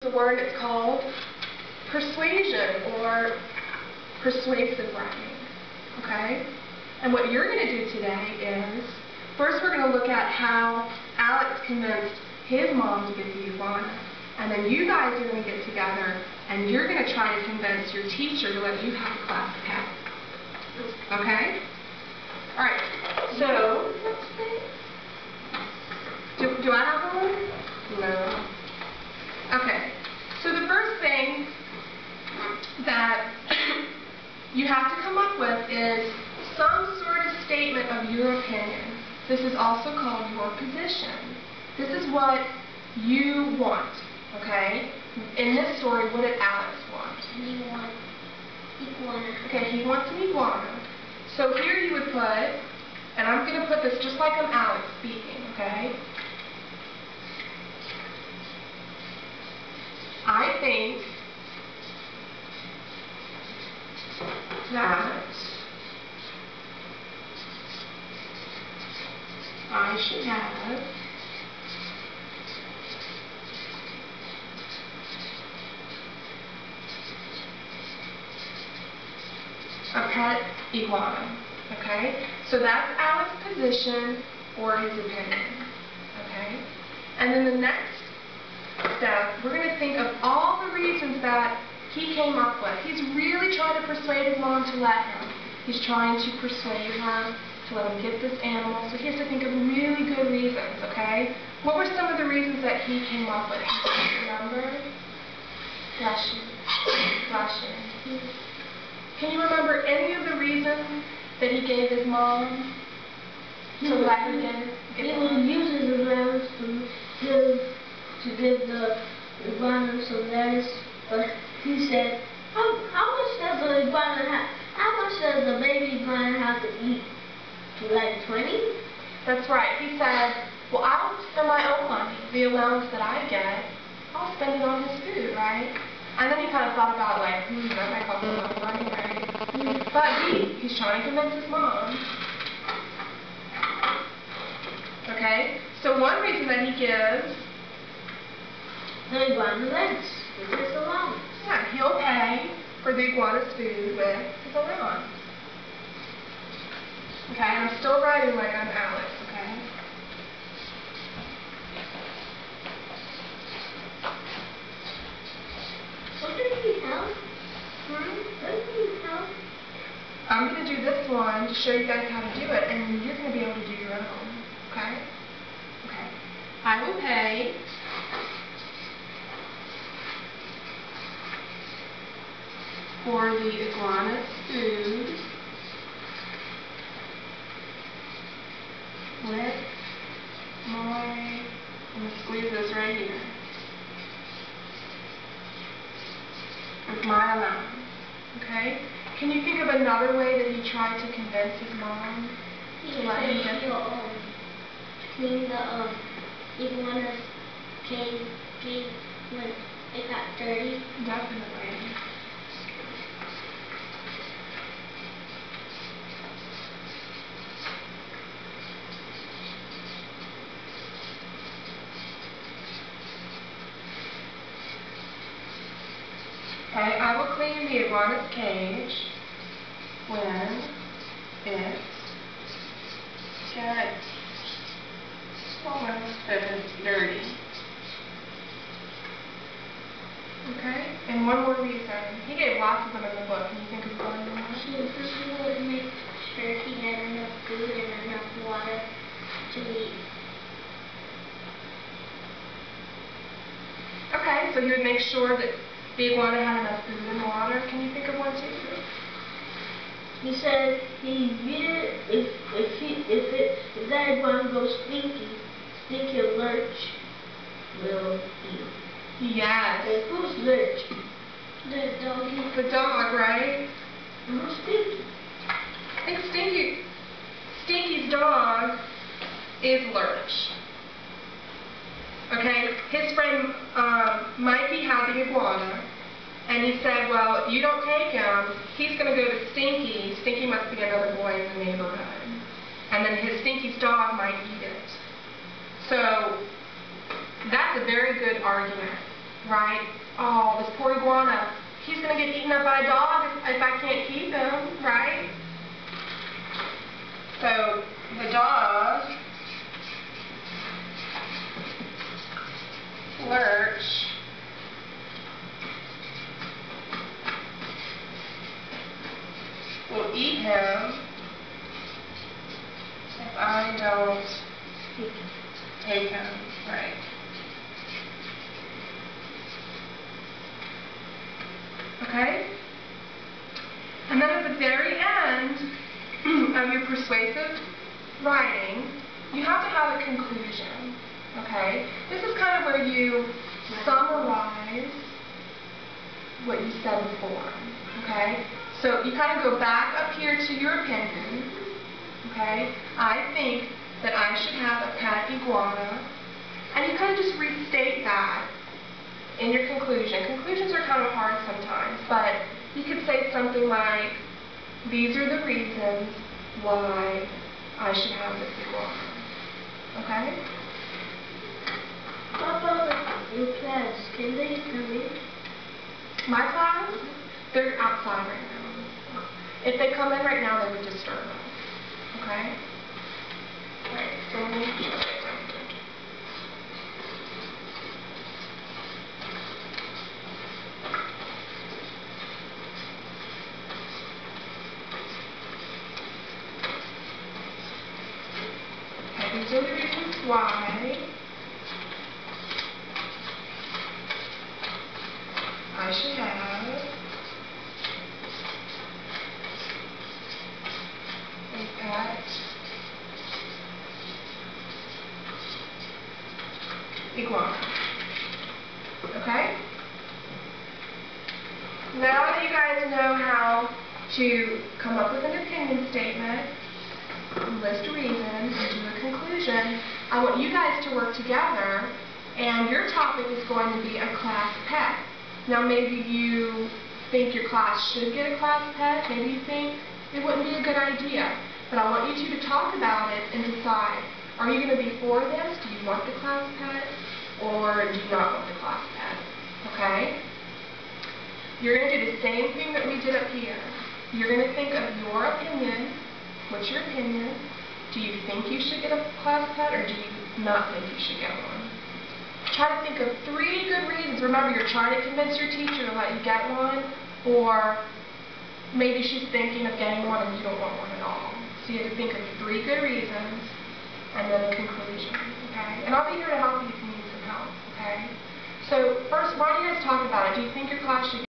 The word is called persuasion or persuasive writing, okay? And what you're going to do today is, first we're going to look at how Alex convinced his mom to get the iguana, and then you guys are going to get together and you're going to try to convince your teacher to let you have a class pet, okay? Alright, so, do I have one? No. Okay, so the first thing that you have to come up with is some sort of statement of your opinion. This is also called your position. This is what you want, okay? In this story, what did Alex want? He wants iguana. Okay, he wants an iguana. So here you would put, and I'm going to put this just like I'm Alex speaking, okay? I think that I should have a pet iguana, okay? So that's Alex's position or his opinion, okay? And then the next step, we're going to think of all the reasons that he came up with. He's really trying to persuade his mom to let him. He's trying to persuade her to let him get this animal. So he has to think of really good reasons, okay? What were some of the reasons that he came up with? Remember? Blushing. Can you remember any of the reasons that he gave his mom to let her get He would use his legs to give the iguana some lettuce, but he said, how much does the iguana have? How much does the baby iguana have to eat? Like 20? That's right. He said, well, I'll spend my own money, the allowance that I get, I'll spend it on his food, right? And then he kind of thought about like, that might cost a lot of money, right? But he's trying to convince his mom. Okay? So one reason that he gives, the iguana legs with his allowance. Yeah, he'll pay for the iguana's food with his allowance. Okay, I'm still writing like I'm Alex, okay? What did he help? What did he help? I'm going to do this one to show you guys how to do it, and you're going to be able to do your own, okay? Okay. I will pay for the iguana's food with my, I'm going to squeeze this right here, with my allowance, okay? Can you think of another way that he tried to convince his mom to let him get he'll clean the iguana's cage when it got dirty? Definitely. Okay, I will clean the iguana's cage when it gets dirty. Okay, and one more reason. He gave lots of them in the book. Can you think of one more? He would make sure he had enough food and enough water to eat. Okay, so he would make sure that the iguana had enough food and water. Can you think of one too? He said if that iguana goes stinky lurch will eat. Yes. And who's Lurch? The doggy. The dog, right? Who's Stinky? I think Stinky's dog is Lurch. Okay, his friend Mikey had the iguana, and he said, well, if you don't take him, he's going to go to Stinky. Stinky must be another boy in the neighborhood. And then Stinky's dog might eat it. So that's a very good argument, right? Oh, this poor iguana, he's going to get eaten up by a dog if I can't keep him, right? So the dog, Lurch, will eat him if I don't take him, right? Okay? And then at the very end of your persuasive writing, you have to have a conclusion. Okay? This is kind of where you summarize what you said before. Okay? So you kind of go back up here to your opinion. Okay? I think that I should have a pet iguana. And you kind of just restate that in your conclusion. Conclusions are kind of hard sometimes, but you could say something like, these are the reasons why I should have this iguana. Okay? What about your class? Can they come in? My class, they're outside right now. If they come in right now, they would disturb us. Okay? Alright, so let me show you. Okay, these are the reasons why I should have a pet iguana. Okay? Now that you guys know how to come up with an opinion statement, list reasons, and do a conclusion, I want you guys to work together, and your topic is going to be a class pet. Now maybe you think your class should get a class pet, maybe you think it wouldn't be a good idea, but I want you two to talk about it and decide, are you going to be for this? Do you want the class pet, or do you not want the class pet? Okay? You're going to do the same thing that we did up here. You're going to think of your opinion. What's your opinion? Do you think you should get a class pet, or do you not think you should get one? Try to think of 3 good reasons. Remember, you're trying to convince your teacher to let you get one, or maybe she's thinking of getting one and you don't want one at all. So you have to think of 3 good reasons and then a conclusion, okay? And I'll be here to help you if you need some help, okay? So first, why don't you guys talk about it? Do you think your class should